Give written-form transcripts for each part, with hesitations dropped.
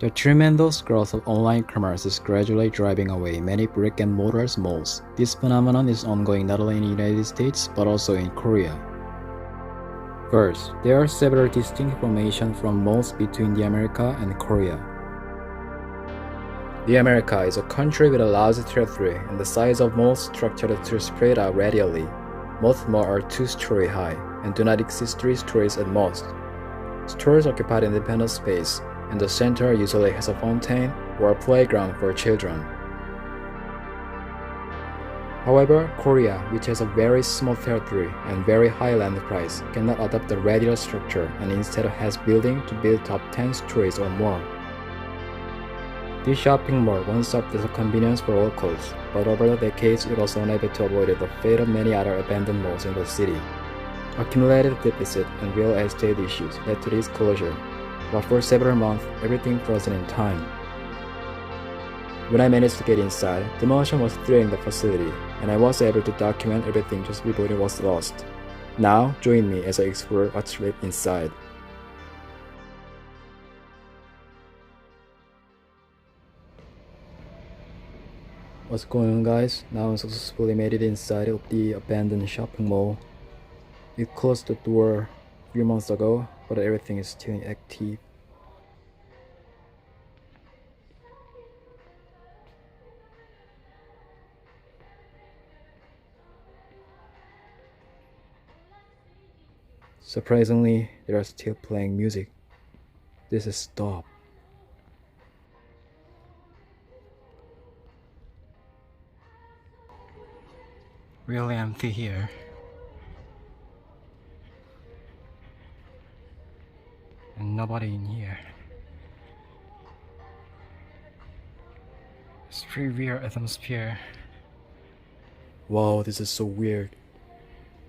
The tremendous growth of online commerce is gradually driving away many brick-and-mortar malls. This phenomenon is ongoing not only in the United States but also in Korea. First, there are several distinct formations from malls between the America and Korea. The America is a country with a large territory and the size of malls structured to spread out radially. Most malls are 2-story high and do not exceed 3 stories at most. Stores occupy independent space, and the center usually has a fountain or a playground for children. However, Korea, which has a very small territory and very high land price, cannot adopt the radial structure and instead has buildings to build up 10 stories or more. This shopping mall once served as a convenience for locals, but over the decades it was unable to avoid the fate of many other abandoned malls in the city. Accumulated deficit and real estate issues led to this closure, but for several months everything frozen in time. When I managed to get inside, demolition was threatening the facility, and I was able to document everything just before it was lost. Now, join me as I explore what's right inside. What's going on, guys? Now I successfully made it inside of the abandoned shopping mall. It closed the door a few months ago, but everything is still active. Surprisingly, they are still playing music. This is stop. Really empty here. And nobody in here. It's pretty weird atmosphere. Wow, this is so weird.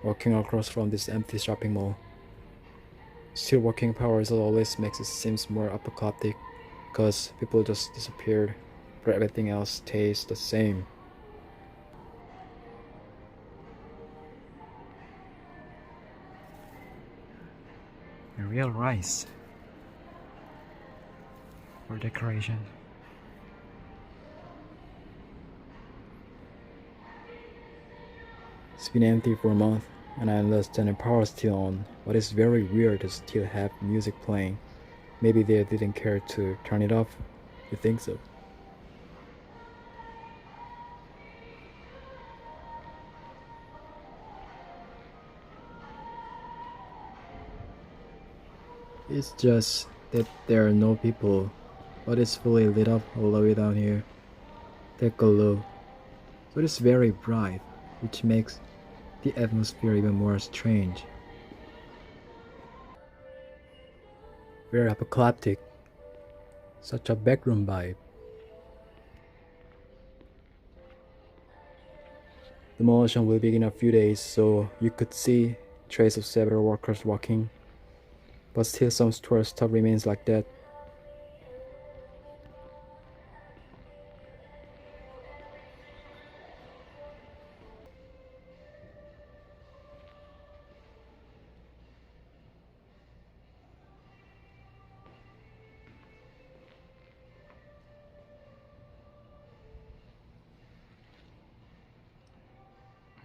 Walking across from this empty shopping mall. Still working powers always makes it seems more apocalyptic because people just disappeared, but everything else stays the same. A real rice for decoration. It's been empty for a month, and I understand the power is still on, but it's very weird to still have music playing. Maybe they didn't care to turn it off. You think so? It's just that there are no people, but it's fully lit up all the way down here. Take a look. So it's very bright, which makes the atmosphere even more strange. Very apocalyptic. Such a backroom vibe. Demolition will begin in a few days, so you could see traces of several workers walking. But still some store stuff remains like that.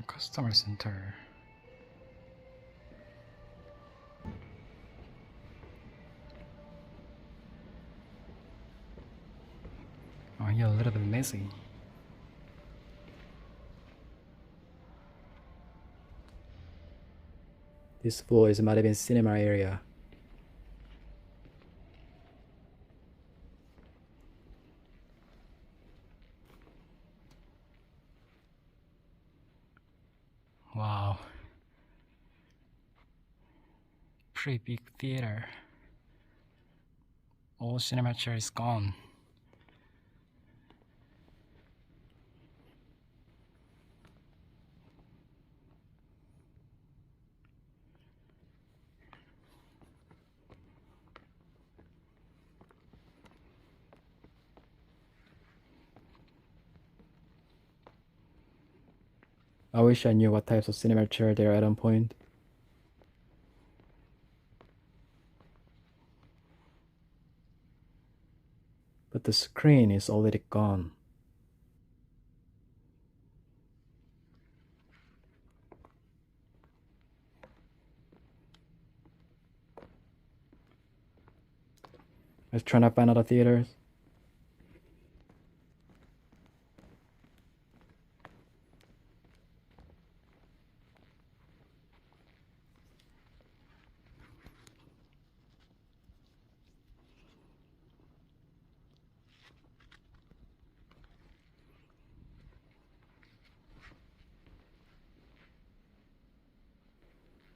Customer center. Oh, you're a little bit messy. This floor is might have been cinema area. Wow. Pretty big theater. All cinema chair is gone. I wish I knew what types of cinema chair there are at one point. but the screen is already gone. Let's try to find other theaters.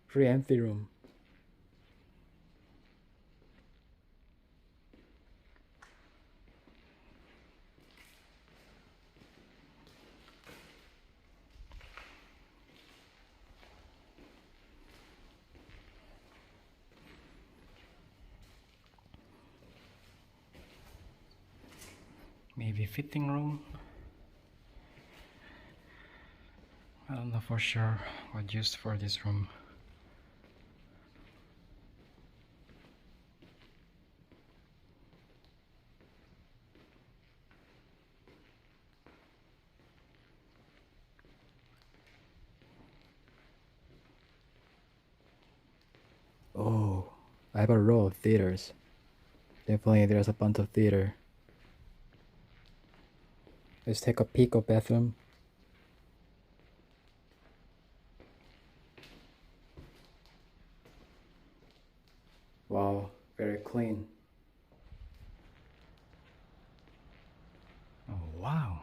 Free empty room. Maybe fitting room. I don't know for sure what used for this room. Oh, I have a row of theaters. Definitely there's a bunch of theater. Let's take a peek of bathroom. Wow, very clean. Oh, wow.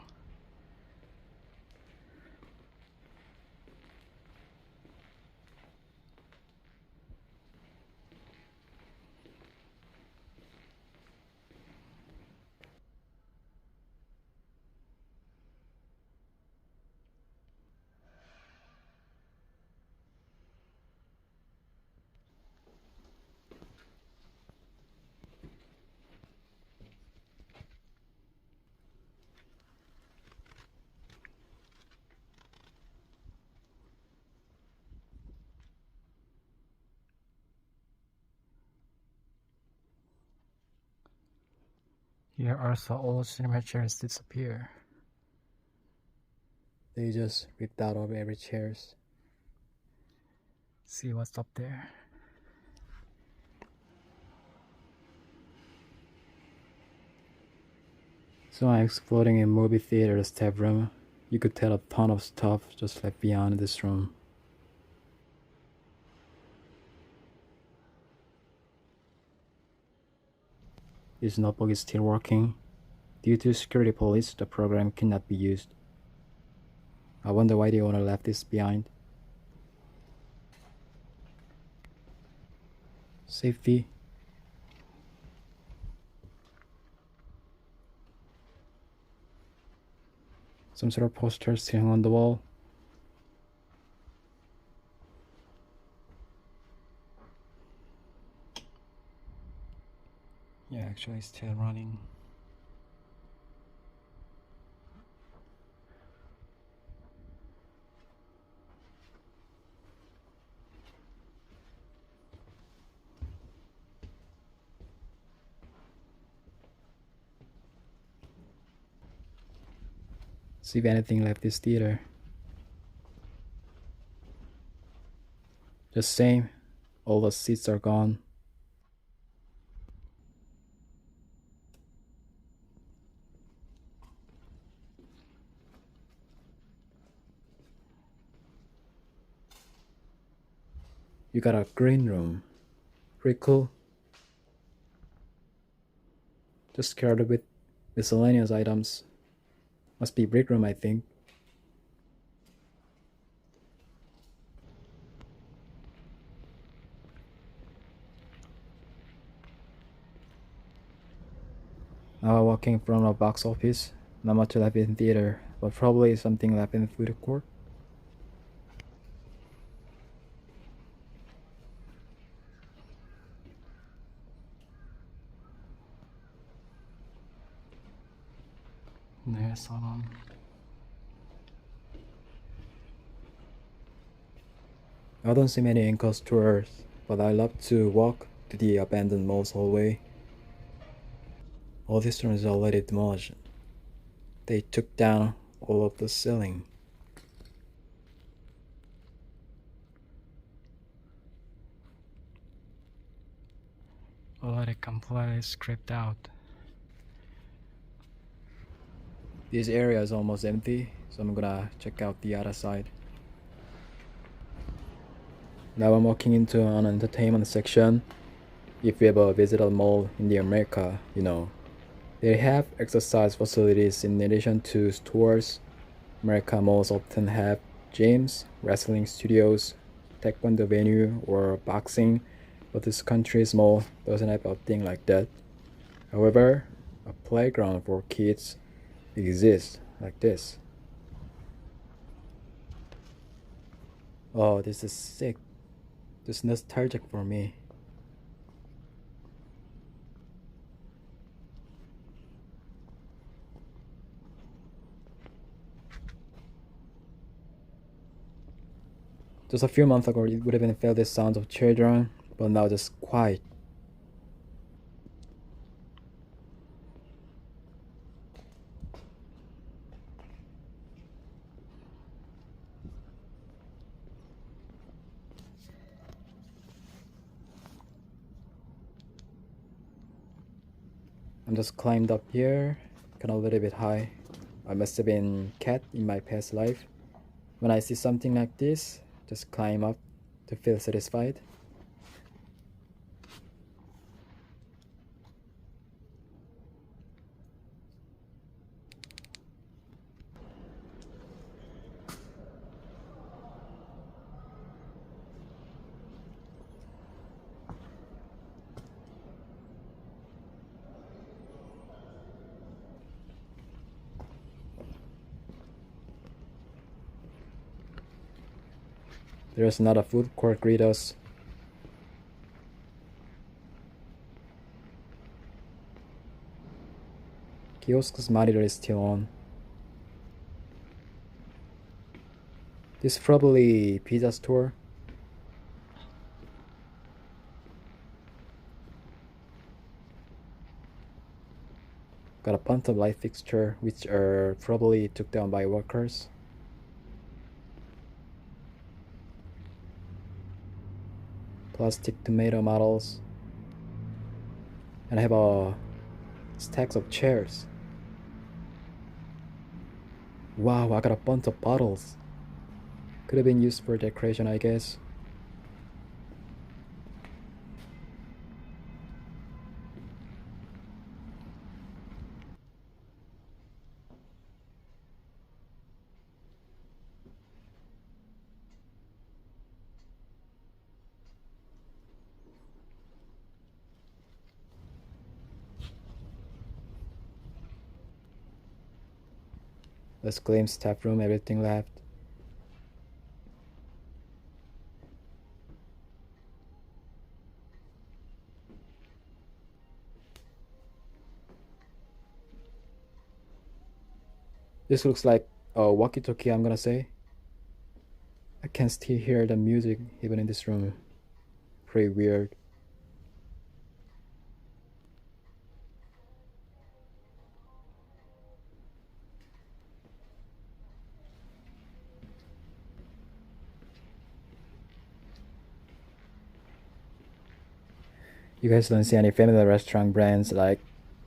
Here also all cinema chairs disappear. They just ripped out of every chairs. See what's up there. So I'm exploring a movie theater staff room. You could tell a ton of stuff just left beyond this room. This notebook is still working. Due to security police, the program cannot be used. I wonder why the owner left this behind. Safety. Some sort of poster still hung on the wall. Yeah, actually it's still running. See if anything left this theater. The same. All the seats are gone. You got a green room. Pretty cool. Just crowded with miscellaneous items. Must be brick room, I think. Now walking from a box office. Not much left in theater, but probably something left in the food court. 네, 사람. I don't see many anchor stores, but I love to walk to the abandoned mall's hallway. All this room is already demolished. They took down all of the ceiling. Already completely stripped out. This area is almost empty, so I'm gonna check out the other side. Now I'm walking into an entertainment section. If you ever visit a mall in the America, you know, they have exercise facilities in addition to stores. America malls often have gyms, wrestling studios, taekwondo venue, or boxing, but this country's mall doesn't have a thing like that. However, a playground for kids exists like this. Oh, this is sick. This is nostalgic for me. Just a few months ago, you would have been felt the sounds of children, but now just quiet. I'm just climbed up here, kind of a little bit high. I must have been cat in my past life. When I see something like this, just climb up to feel satisfied. There's not a food court greet us. Kiosk's monitor is still on. This is probably pizza store. Got a bunch of light fixture which are probably took down by workers. Plastic tomato models. And I have a stacks of chairs. Wow, I got a bunch of bottles. Could have been used for decoration, I guess. Let's claim staff room, everything left. This looks like a walkie-talkie, I'm gonna say. I can still hear the music even in this room. Pretty weird. You guys don't see any familiar restaurant brands like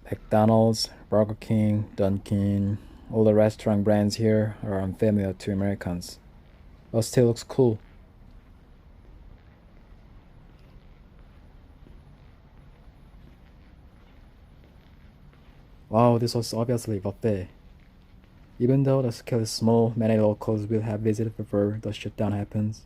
McDonald's, Burger King, Dunkin'. All the restaurant brands here are unfamiliar to Americans, but still looks cool. Wow, this was obviously buffet. Even though the scale is small, many locals will have visited before the shutdown happens.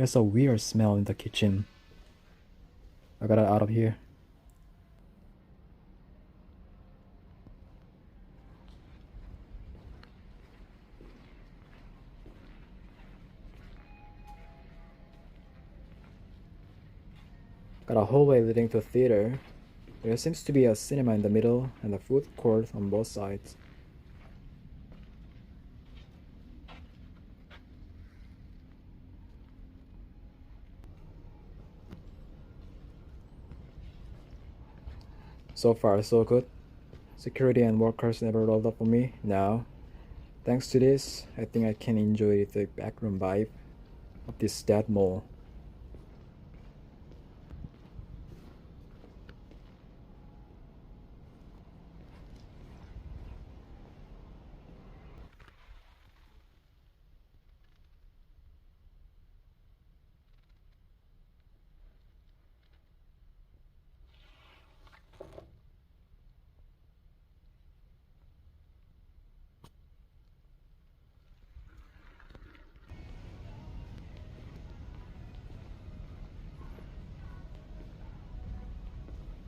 There's a weird smell in the kitchen. I got it out of here. Got a hallway leading to a theater. There seems to be a cinema in the middle and a food court on both sides. So far, so good. Security and workers never rolled up on me. Now, thanks to this, I think I can enjoy the backroom vibe of this dead mall.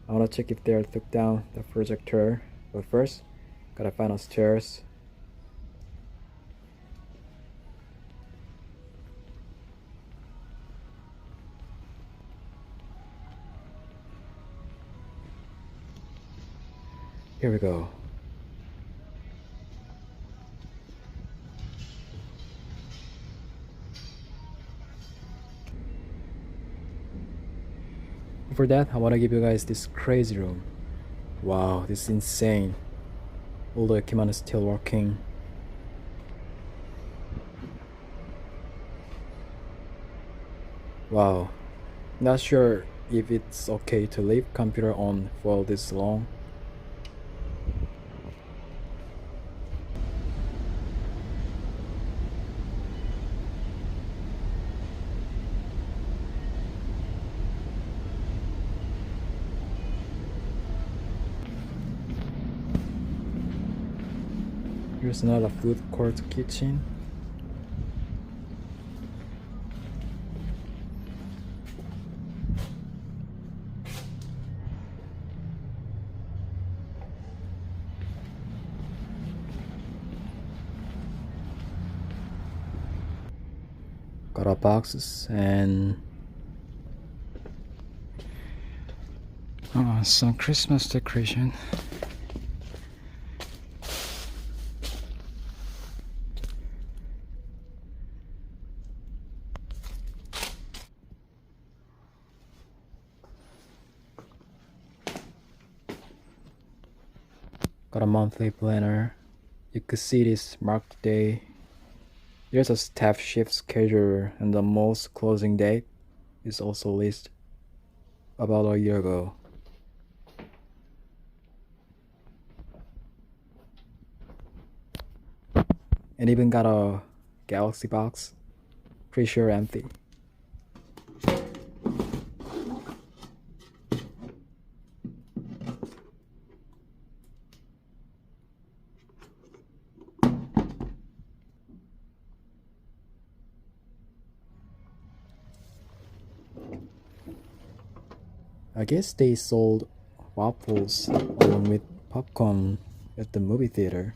I wanna check if they took down the projector, but first, gotta find the stairs. Here we go. For that, I wanna give you guys this crazy room. Wow, this is insane. All the equipment is still working. Wow, not sure if it's okay to leave computer on for this long. Here's another food court kitchen. Got our boxes and some Christmas decoration. Got a monthly planner. You could see this marked day. There's a staff shift schedule and the mall's closing date is also listed about a year ago. And even got a Galaxy box. Pretty sure empty. I guess they sold waffles along with popcorn at the movie theater.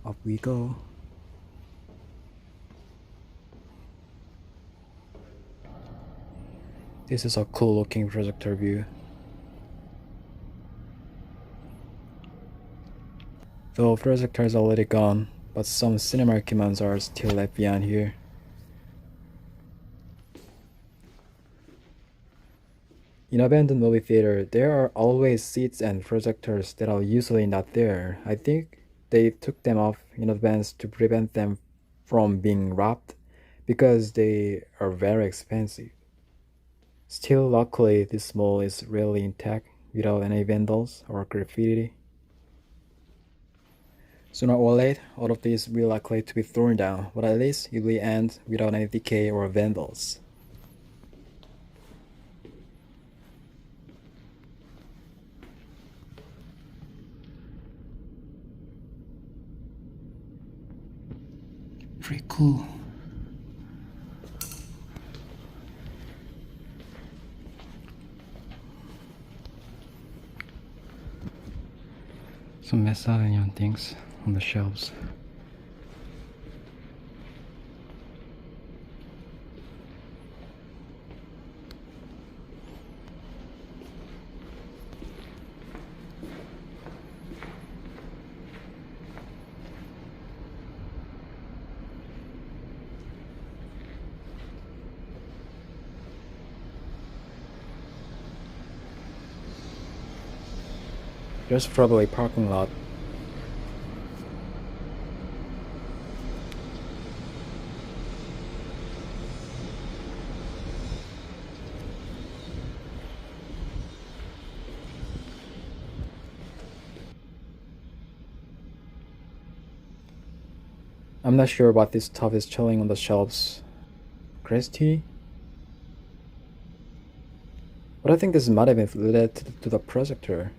Up we go. This is a cool looking projector view. The projector is already gone, but some cinema equipment are still left behind here. In abandoned movie theater, there are always seats and projectors that are usually not there. I think they took them off in advance to prevent them from being robbed because they are very expensive. Still, luckily, this mall is really intact without any vandals or graffiti. Sooner or later, all of these will likely to be thrown down, but at least it will end without any decay or vandals. Pretty cool. Some miscellaneous things on the shelves. There's probably a parking lot. I'm not sure what this stuff is chilling on the shelves. Grass tea? But I think this might have been related to the projector.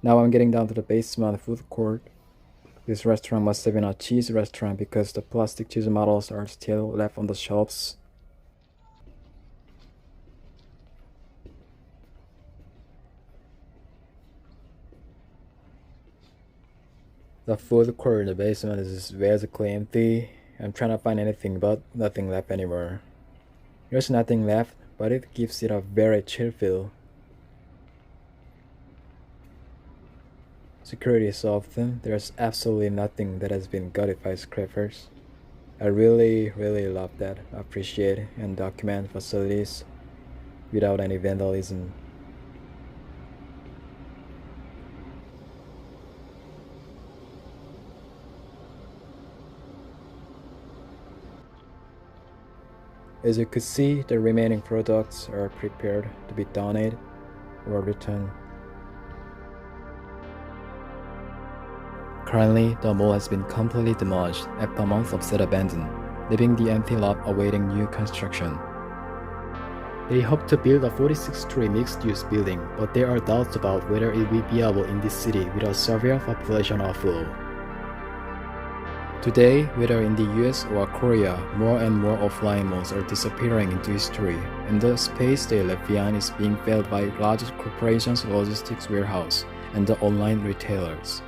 Now I'm getting down to the basement food court. This restaurant must have been a cheese restaurant because the plastic cheese models are still left on the shelves. The food court in the basement is basically empty. I'm trying to find anything but nothing left anymore. There's nothing left, but it gives it a very chill feel. Security is so often, there's absolutely nothing that has been gutted by scrappers. I really love that. Appreciate and document facilities without any vandalism. As you could see, the remaining products are prepared to be donated or returned. Currently, the mall has been completely demolished after months of set abandoned, leaving the empty lot awaiting new construction. They hope to build a 46-story mixed-use building, but there are doubts about whether it will be viable in this city with a severe population outflow. Today, whether in the US or Korea, more and more offline malls are disappearing into history, and the space they left behind is being filled by large corporations' logistics warehouse and the online retailers.